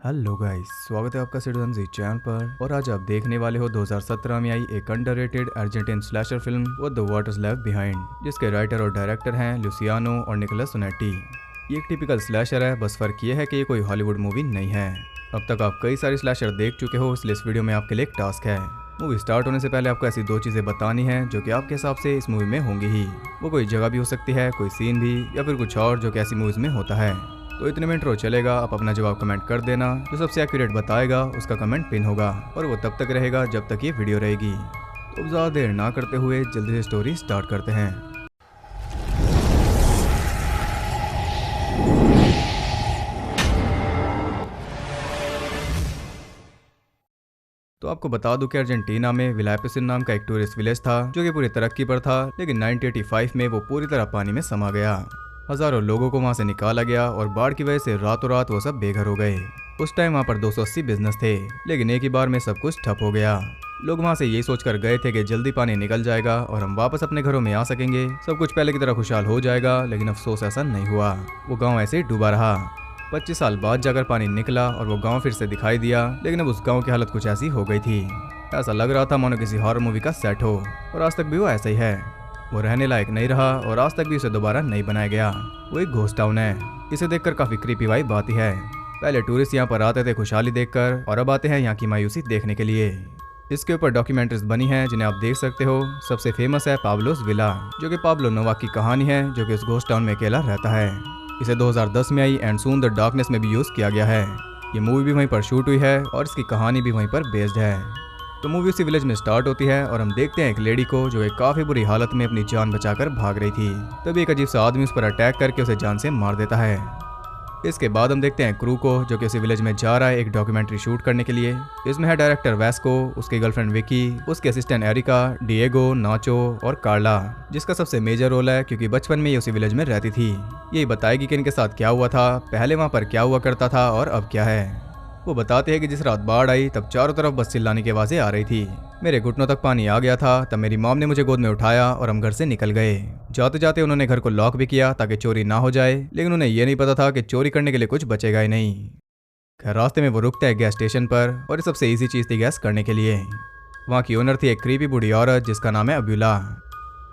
Hello guys, स्वागत है आपका सिटीजन जी चैनल पर। और आज आप देखने वाले हो 2017 में आई एक underrated Argentine slasher film what the waters left behind, जिसके राइटर और डायरेक्टर हैं लुसियानो और निकोलस सोनेटी। ये एक टिपिकल स्लैशर है, बस फर्क ये है कि ये कोई हॉलीवुड मूवी नहीं है। अब तक आप कई सारी स्लैशर देख चुके हो, इसलिए इस वीडियो में आपके लिए एक टास्क है। मूवी स्टार्ट होने से पहले आपको ऐसी दो चीज़ें बतानी है जो कि आपके हिसाब से इस मूवी में होंगी ही। वो कोई जगह भी हो सकती है, कोई सीन भी, या फिर कुछ और जो कि ऐसी मूवीज में होता है। तो इतने में इंट्रो चलेगा, आप अपना जवाब कमेंट कर देना। जो सबसे एक्यूरेट बताएगा उसका कमेंट पिन होगा और वो तब तक रहेगा जब तक ये वीडियो रहेगी। तो अब ज़्यादा देर ना करते हुए जल्दी से स्टोरी स्टार्ट करते हैं। तो आपको बता दूं कि अर्जेंटीना में विलापेसिन नाम का एक टूरिस्ट विलेज था जो कि पूरी तरक्की पर था, लेकिन 1985 में वो पूरी तरह पानी में समा गया। हजारों लोगों को वहां से निकाला गया और बाढ़ की वजह से रातों रात वो सब बेघर हो गए। उस टाइम वहां पर 280 बिजनेस थे, लेकिन एक ही बार में सब कुछ ठप हो गया। लोग वहां से यही सोचकर गए थे कि जल्दी पानी निकल जाएगा और हम वापस अपने घरों में आ सकेंगे, सब कुछ पहले की तरह खुशहाल हो जाएगा। लेकिन अफसोस ऐसा नहीं हुआ, वो गाँव ऐसे ही डूबा रहा। 25 साल बाद जाकर पानी निकला और वो गांव फिर से दिखाई दिया, लेकिन अब उस गांव की हालत कुछ ऐसी हो गई थी। ऐसा लग रहा था मानो किसी हॉरर मूवी का सेट हो, और आज तक भी वो ऐसा ही है। वो रहने लायक नहीं रहा और आज तक भी उसे दोबारा नहीं बनाया गया। वो एक घोस्ट टाउन है। इसे देखकर काफी क्रीपी वाइब आती है। पहले टूरिस्ट यहाँ पर आते थे खुशहाली देखकर, और अब आते हैं यहाँ की मायूसी देखने के लिए। इसके ऊपर डॉक्यूमेंट्रीज बनी हैं जिन्हें आप देख सकते हो। सबसे फेमस है पाब्लोस विला, जो कि पाब्लो नोवाक की कहानी है, जो कि उस घोस्ट टाउन में अकेला रहता है। इसे 2010 में आई एंड सून द डार्कनेस में भी यूज किया गया है। ये मूवी भी वहीं पर शूट हुई है और इसकी कहानी भी वहीं पर बेस्ड है। तो मूवी उसी विलेज में स्टार्ट होती है और हम देखते हैं एक लेडी को जो एक काफी बुरी हालत में अपनी जान बचाकर भाग रही थी। तभी एक अजीब सा आदमी उस पर अटैक करके उसे जान से मार देता है। इसके बाद हम देखते हैं क्रू को जो कि उसी विलेज में जा रहा है एक डॉक्यूमेंट्री शूट करने के लिए। इसमें है डायरेक्टर वैस्को, उसकी गर्लफ्रेंड विकी, उसके असिस्टेंट एरिका, डिएगो, नाचो और कार्ला, जिसका सबसे मेजर रोल है क्योंकि बचपन में ये उसी विलेज में रहती थी। यही बताएगी कि इनके साथ क्या हुआ था, पहले वहाँ पर क्या हुआ करता था और अब क्या है। वो बताते हैं कि जिस रात बाढ़ आई तब चारों तरफ बस चिल्लाने की आवाजें आ रही थी। मेरे घुटनों तक पानी आ गया था। तब मेरी मॉम ने मुझे गोद में उठाया और हम घर से निकल गए। जाते जाते उन्होंने घर को लॉक भी किया ताकि चोरी ना हो जाए, लेकिन उन्हें यह नहीं पता था कि चोरी करने के लिए कुछ बचेगा ही नहीं। खैर रास्ते में वो रुकता है गैस स्टेशन पर, और सबसे ईजी चीज थी गैस करने के लिए। वहाँ की ओनर थी एक क्रीपी बूढ़ी औरत जिसका नाम है अब्युला।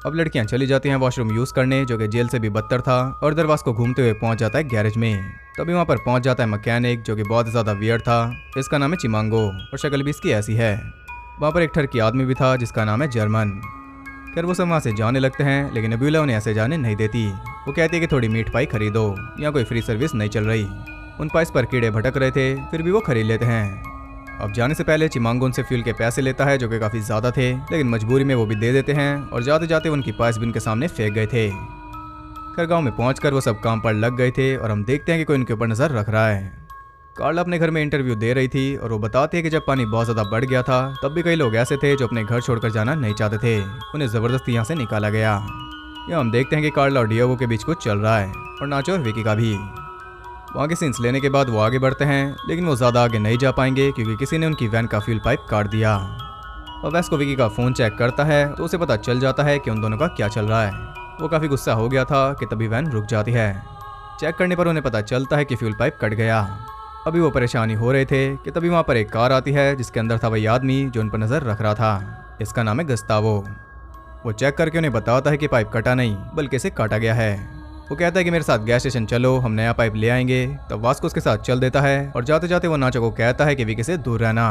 अब लड़कियां चली जाती हैं वॉशरूम यूज करने, जो कि जेल से भी बदतर था, और दरवाज को घूमते हुए पहुंच जाता है गैरेज में। तभी वहां पर पहुंच जाता है मैकेनिक जो कि बहुत ज्यादा वियर्ड था। इसका नाम है चिमांगो और शक्ल भी इसकी ऐसी है। वहां पर एक ठरकी आदमी भी था जिसका नाम है जर्मन। फिर वो सब वहां से जाने लगते हैं, लेकिन अब्युला उन्हें ऐसे जाने नहीं देती। वो कहती है कि थोड़ी मीट पाई खरीदो, यहाँ कोई फ्री सर्विस नहीं चल रही। उन पाइस पर कीड़े भटक रहे थे, फिर भी वो खरीद लेते हैं। अब जाने से पहले चिमांगो उनसे फ्यूल के पैसे लेता है जो कि काफी ज्यादा थे, लेकिन मजबूरी में वो भी दे देते हैं, और जाते जाते उनकी पाइस भी उनके सामने फेंक गए थे। खैर गांव में पहुंचकर वो सब काम पर लग गए थे, और हम देखते हैं कि कोई उनके ऊपर नजर रख रहा है। कार्ला अपने घर में इंटरव्यू दे रही थी, और वो बताती है कि जब पानी बहुत ज्यादा बढ़ गया था तब भी कई लोग ऐसे थे जो अपने घर छोड़कर जाना नहीं चाहते थे। उन्हें जबरदस्ती यहाँ से निकाला गया। यहाँ हम देखते हैं कि कार्ला और डियोगो के बीच कुछ चल रहा है, और नाचो और विकी का भी। वहाँ के सीन्स लेने के बाद वो आगे बढ़ते हैं, लेकिन वो ज़्यादा आगे नहीं जा पाएंगे क्योंकि किसी ने उनकी वैन का फ्यूल पाइप काट दिया। और वैस को विकी का फ़ोन चेक करता है तो उसे पता चल जाता है कि उन दोनों का क्या चल रहा है। वो काफ़ी गुस्सा हो गया था कि तभी वैन रुक जाती है। चेक करने पर उन्हें पता चलता है कि फ्यूल पाइप कट गया। अभी वो परेशानी हो रहे थे कि तभी वहाँ पर एक कार आती है जिसके अंदर था वही आदमी जो उन पर नज़र रख रहा था। इसका नाम है गस्तावो। वो चेक करके उन्हें बताता है कि पाइप कटा नहीं बल्कि इसे काटा गया है। वो कहता है कि मेरे साथ गैस स्टेशन चलो, हम नया पाइप ले आएंगे। तब वास्को उसके साथ चल देता है, और जाते जाते वो नाचो को कहता है कि विकी से दूर रहना।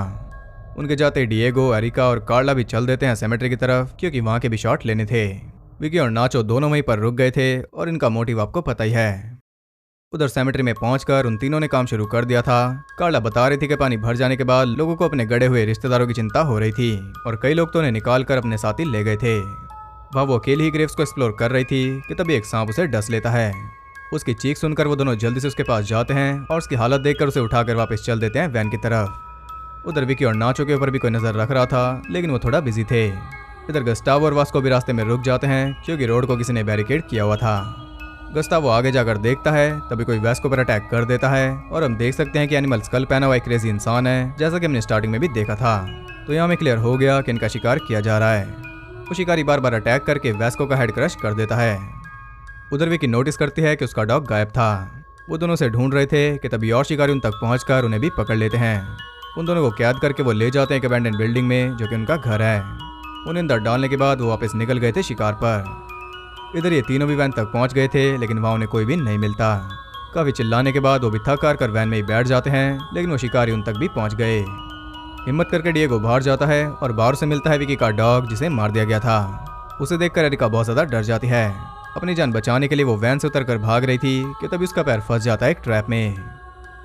उनके जाते डिएगो, एरिका और कार्ला भी चल देते हैं सेमेट्री की तरफ क्योंकि वहाँ के भी शॉट लेने थे। विकी और नाचो दोनों वहीं पर रुक गए थे, और इनका मोटिव आपको पता ही है। उधर सेमेट्री में पहुंचकर उन तीनों ने काम शुरू कर दिया था। कार्ला बता रही थी कि पानी भर जाने के बाद लोगों को अपने गड़े हुए रिश्तेदारों की चिंता हो रही थी, और कई लोग तो उन्हें निकाल कर अपने साथ ही ले गए थे। वह वो अकेली ही ग्रेव्स को एक्सप्लोर कर रही थी कि तभी एक सांप उसे डस लेता है। उसकी चीख सुनकर वो दोनों जल्दी से उसके पास जाते हैं, और उसकी हालत देखकर उसे उठाकर वापस चल देते हैं वैन की तरफ। उधर विकी और नाचो के ऊपर भी कोई नजर रख रहा था, लेकिन वो थोड़ा बिजी थे। इधर गस्टावो और वास्को भी रास्ते में रुक जाते हैं क्योंकि रोड को किसी ने बैरिकेड किया हुआ था। गस्टावो आगे जाकर देखता है, तभी कोई वास्को पर अटैक कर देता है, और हम देख सकते हैं कि एनिमल स्कल पहना हुआ एक क्रेजी इंसान है, जैसा कि हमने स्टार्टिंग में भी देखा था। तो यहाँ में क्लियर हो गया कि इनका शिकार किया जा रहा है। वो शिकारी बार बार अटैक करके वास्को का हेड क्रश कर देता है। उधर विकी नोटिस करती है कि उसका डॉग गायब था। वो दोनों से ढूंढ रहे थे कि तभी और शिकारी उन तक पहुंचकर उन्हें भी पकड़ लेते हैं। उन दोनों को कैद करके वो ले जाते हैं एक अबैंडन बिल्डिंग में जो कि उनका घर है। उन्हें अंदर डालने के बाद वो वापस निकल गए थे शिकार पर। इधर ये तीनों भी वैन तक पहुंच गए थे, लेकिन वहाँ उन्हें कोई भी नहीं मिलता। काफी चिल्लाने के बाद वो भी थक हार कर वैन में ही बैठ जाते हैं, लेकिन वो शिकारी उन तक भी पहुंच गए। हिम्मत करके डिएगो बाहर जाता है और बाहर से मिलता है विकी का डॉग जिसे मार दिया गया था। उसे देखकर एरिका बहुत ज्यादा डर जाती है। अपनी जान बचाने के लिए वो वैन से उतरकर भाग रही थी कि तभी उसका पैर फंस जाता है एक ट्रैप में।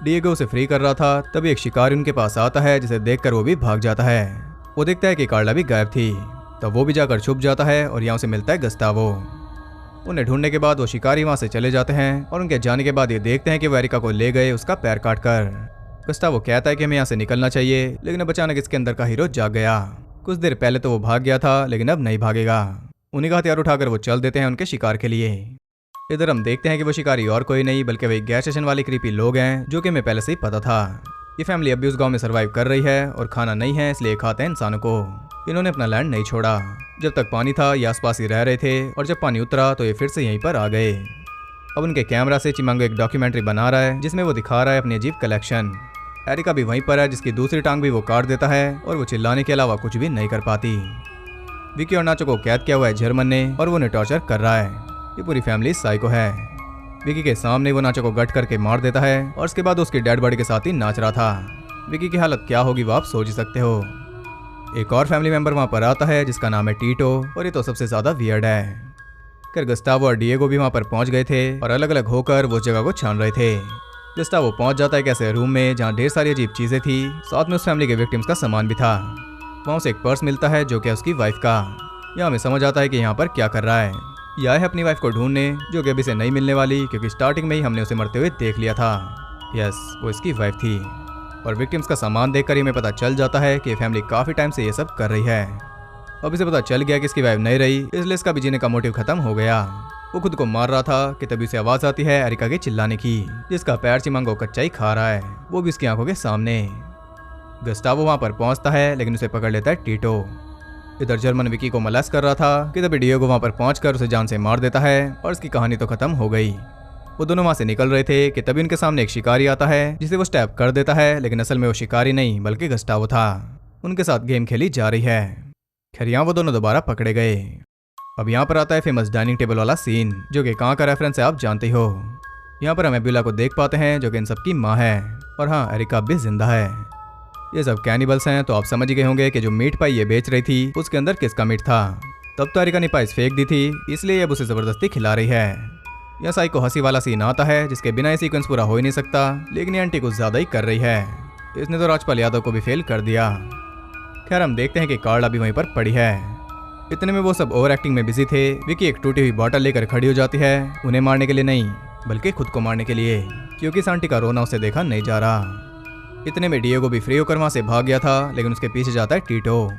डिएगो उसे फ्री कर रहा था, तभी एक शिकारी उनके पास आता है जिसे देखकर वो भी भाग जाता है। वो देखता है कि कार्ला भी गायब थी, तब वो भी जाकर छुप जाता है और यहाँ उसे मिलता है गस्तावो। उन्हें ढूंढने के बाद वो शिकारी वहां से चले जाते हैं और उनके जाने के बाद ये देखते हैं कि वो एरिका को ले गए उसका पैर काट कर। गस्तावो कहता है कि हमें यहाँ से निकलना चाहिए, लेकिन अब अचानक इसके अंदर का हीरो जाग गया। कुछ देर पहले तो वो भाग गया था, लेकिन अब नहीं भागेगा। उन्हीं का हथियार उठाकर वो चल देते हैं उनके शिकार के लिए। इधर हम देखते हैं कि वो शिकारी और कोई नहीं बल्कि वही गैस स्टेशन वाले क्रीपी लोग हैं जो कि हमें पहले से ही पता था। ये फैमिली अभी उस गांव में सर्वाइव कर रही है और खाना नहीं है इसलिए खाते हैं इंसानों को। इन्होंने अपना लैंड नहीं छोड़ा। जब तक पानी था ये आसपास ही रह रहे थे और जब पानी उतरा तो ये फिर से यहीं पर आ गए। अब उनके कैमरा से चिमांगो एक डॉक्यूमेंट्री बना रहा है जिसमें वो दिखा रहा है अपनी अजीब कलेक्शन। एरिका भी वहीं पर है जिसकी दूसरी टांग भी वो काट देता है और वो चिल्लाने के अलावा कुछ भी नहीं कर पाती। विकी और नाचो को कैद किया हुआ है जर्मन ने और वो उन्हें टॉर्चर कर रहा है। ये पूरी फैमिली साइको है। विकी के सामने वो नाचो को गट करके मार देता है और उसके बाद उसकी डेड बॉडी के साथ ही नाच रहा था। विकी की हालत क्या होगी वो आप सोच ही सकते हो। एक और फैमिली मेंबर वहां पर आता है जिसका नाम है टीटो और ये तो सबसे ज्यादा वियर्ड है। फिर गस्तावो और डिएगो भी वहां पर पहुंच गए थे और अलग अलग होकर वो जगह को छान रहे थे। गस्तावो पहुंच जाता है एक ऐसे रूम में जहाँ ढेर सारी अजीब चीजें थी, साथ में उस फैमिली के विक्टिम्स का सामान भी था। वहाँ उसे एक पर्स मिलता है जो कि उसकी वाइफ का। यहाँ हमें समझ आता है कि यहाँ पर क्या कर रहा है। यह है अपनी वाइफ को ढूंढने जो कि अभी से नहीं मिलने वाली, क्योंकि स्टार्टिंग में ही हमने उसे मरते हुए देख लिया था। यस, वो इसकी वाइफ थी। और विक्टिम्स का सामान देखकर ही हमें पता चल जाता है कि फैमिली काफी टाइम से ये सब कर रही है। अब इसे पता चल गया कि इसकी वाइफ नहीं रही, इसलिए इसका भी जीने का मोटिव खत्म हो गया। वो खुद को मार रहा था कि तभी उसे आवाज आती है एरिका के चिल्लाने की, जिसका पैर चिमांगो कच्चा ही खा रहा है, वो भी इसकी आंखों के सामने। गस्तावो वहां पर पहुंचता है लेकिन उसे पकड़ लेता है टीटो। इधर जर्मन विकी को मलास कर रहा था कि तभी डिएगो वहां पर पहुंचकर उसे जान से मार देता है और इसकी कहानी तो खत्म हो गई। वो दोनों वहां से निकल रहे थे कि तभी उनके सामने एक शिकारी आता है जिसे वो स्टैप कर देता है, लेकिन असल में वो शिकारी नहीं बल्कि गस्तावो था। उनके साथ गेम खेली जा रही है। खैर यहाँ वो दोनों दोबारा पकड़े गए। अब यहाँ पर आता है फेमस डाइनिंग टेबल वाला सीन जो कि कहाँ का रेफरेंस है आप जानते हो। यहाँ पर हम एब्यूला को देख पाते हैं जो कि इन सबकी माँ है, और हाँ एरिका भी जिंदा है। ये सब कैनिबल्स हैं तो आप समझ गए होंगे कि जो मीट पाई ये बेच रही थी उसके अंदर किसका मीट था। तब तो एरिका ने पाइस फेंक दी थी, इसलिए अब उसे जबरदस्ती खिला रही है। यह साइको हंसी वाला सीन आता है जिसके बिना ये सीक्वेंस पूरा हो ही नहीं सकता, लेकिन ये आंटी कुछ ज्यादा ही कर रही है। इसने तो राजपाल यादव को भी फेल कर दिया। खैर हम देखते हैं कि कार्ला भी वहीं पर पड़ी है। इतने में वो सब ओवर एक्टिंग में बिजी थे। विकी एक टूटी हुई बॉटल लेकर खड़ी हो जाती है, उन्हें मारने के लिए नहीं बल्कि खुद को मारने के लिए, क्योंकि इस आंटी का रोना उसे देखा नहीं जा रहा। इतने में डिएगो भी फ्री होकर वहां से भाग गया था, लेकिन उसके पीछे जाता है टीटो।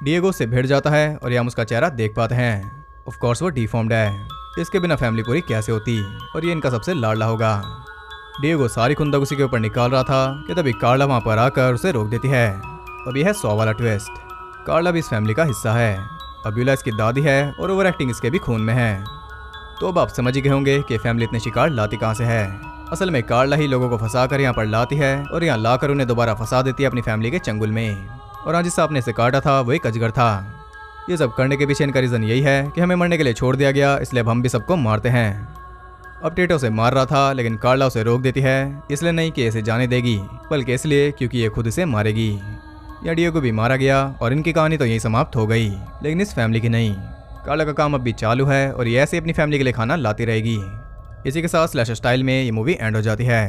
डिएगो से भिड़ जाता है और हम उसका चेहरा देख पाते हैं। ऑफ कोर्स वो डिफॉर्म्ड है, इसके बिना फैमिली पूरी कैसे होती, और ये इनका सबसे लाडला होगा। डिएगो सारी खुंदक उसी के ऊपर निकाल रहा था कि तभी कार्ला वहां पर आकर उसे रोक देती है। अब यह है 100 वाला ट्विस्ट। कार्ला भी इस फैमिली का हिस्सा है। अब्यूला इसकी दादी है और ओवर एक्टिंग इसके भी खून में है। तो अब आप समझ ही गए होंगे कि फैमिली इतने शिकार लाती कहाँ से है। असल में कार्ला ही लोगों को फंसा कर यहाँ पर लाती है और यहाँ लाकर उन्हें दोबारा फंसा देती है अपनी फैमिली के चंगुल में। और आज जिस सांप ने इसे काटा था वो एक अजगर था। ये सब करने के पीछे इनका रीजन यही है कि हमें मरने के लिए छोड़ दिया गया, इसलिए अब हम भी सबको मारते हैं। अब टेटो से मार रहा था लेकिन कार्ला उसे रोक देती है, इसलिए नहीं कि इसे जाने देगी बल्कि इसलिए क्योंकि ये खुद इसे मारेगी। या डिएगो भी मारा गया और इनकी कहानी तो यही समाप्त हो गई, लेकिन इस फैमिली की नहीं। कार्ला का काम अब भी चालू है और ये ऐसे अपनी फैमिली के लिए खाना लाती रहेगी। इसी के साथ स्लैशर स्टाइल में ये मूवी एंड हो जाती है।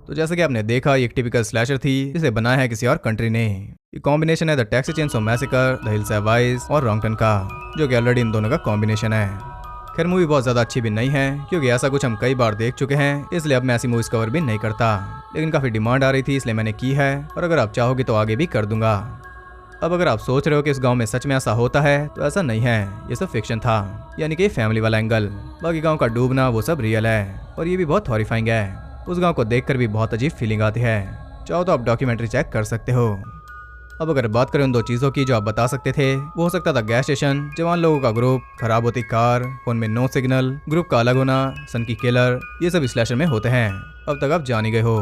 तो जैसे कि आपने देखा ये एक टिपिकल स्लैशर थी जिसे बनाया है किसी और कंट्री ने। ये कॉम्बिनेशन है the Texas chainsaw massacre, the hills have eyes और रॉन्गटन का, जो कि ऑलरेडी इन दोनों का कॉम्बिनेशन है। खैर मूवी बहुत ज़्यादा अच्छी भी नहीं है क्योंकि ऐसा कुछ हम कई बार देख चुके हैं, इसलिए अब मैं ऐसी मूवीज कवर भी नहीं करता, लेकिन काफ़ी डिमांड आ रही थी इसलिए मैंने की है, और अगर आप चाहोगे तो आगे भी कर दूंगा। अब अगर आप सोच रहे हो कि इस गांव में सच में ऐसा होता है तो ऐसा नहीं है, ये सब फिक्शन था, यानी कि फैमिली वाला एंगल। बाकी गांव का डूबना वो सब रियल है और ये भी बहुत हॉरिफाइंग है। उस गांव को देखकर भी बहुत अजीब फीलिंग आती है। चाहो तो आप डॉक्यूमेंट्री चेक कर सकते हो। अब अगर बात करें उन दो चीज़ों की जो आप बता सकते थे, वो हो सकता था गैस स्टेशन, जवान लोगों का ग्रुप, खराब होती कार, फोन में नो सिग्नल, ग्रुप का अलग होना, सन की किलर, ये सब स्लैशर में होते हैं। अब तक आप जान ही गए हो।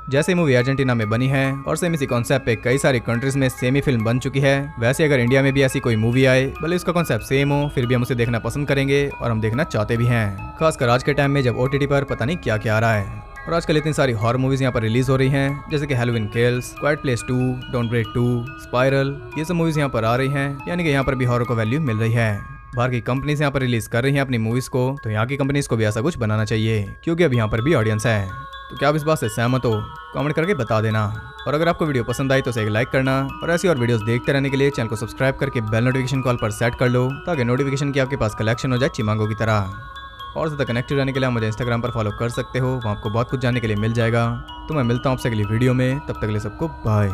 जैसे मूवी अर्जेंटीना में बनी है और सेम इसी कॉन्सेप्ट पे कई सारी कंट्रीज में सेम ही फिल्म बन चुकी है, वैसे अगर इंडिया में भी ऐसी कोई मूवी आए, भले उसका कॉन्सेप्ट सेम हो, फिर भी हम उसे देखना पसंद करेंगे और हम देखना चाहते भी हैं। खासकर आज के टाइम में जब OTT पर पता नहीं क्या क्या आ रहा है। और आजकल इतनी सारी हॉरर मूवीज यहाँ पर रिलीज हो रही हैं, जैसे कि Halloween Kills, Quiet Place 2, Don't Breathe 2, Spiral, ये सब मूवीज यहाँ पर आ रही हैं, यानी कि यहाँ पर भी हॉरर को वैल्यू मिल रही है। बाहर की कंपनीज यहाँ पर रिलीज कर रही हैं अपनी मूवीज को, तो यहाँ की कंपनीज को भी ऐसा कुछ बनाना चाहिए, क्योंकि अब यहाँ पर भी ऑडियंस है। तो क्या आप इस बात से सहमत हो? कमेंट करके बता देना। और अगर आपको वीडियो पसंद आई तो उसे एक लाइक करना, और ऐसी और वीडियोस देखते रहने के लिए चैनल को सब्सक्राइब करके बेल नोटिफिकेशन कॉल पर सेट कर लो, ताकि नोटिफिकेशन की आपके पास कलेक्शन हो जाए चिमांगों की तरह। और ज़्यादा कनेक्टेड रहने के लिए मुझे इंस्टाग्राम पर फॉलो कर सकते हो, वहाँ आपको बहुत कुछ जानने के लिए मिल जाएगा। तो मैं मिलता हूँ आपसे अगली वीडियो में, तब तक के लिए सबको बाय।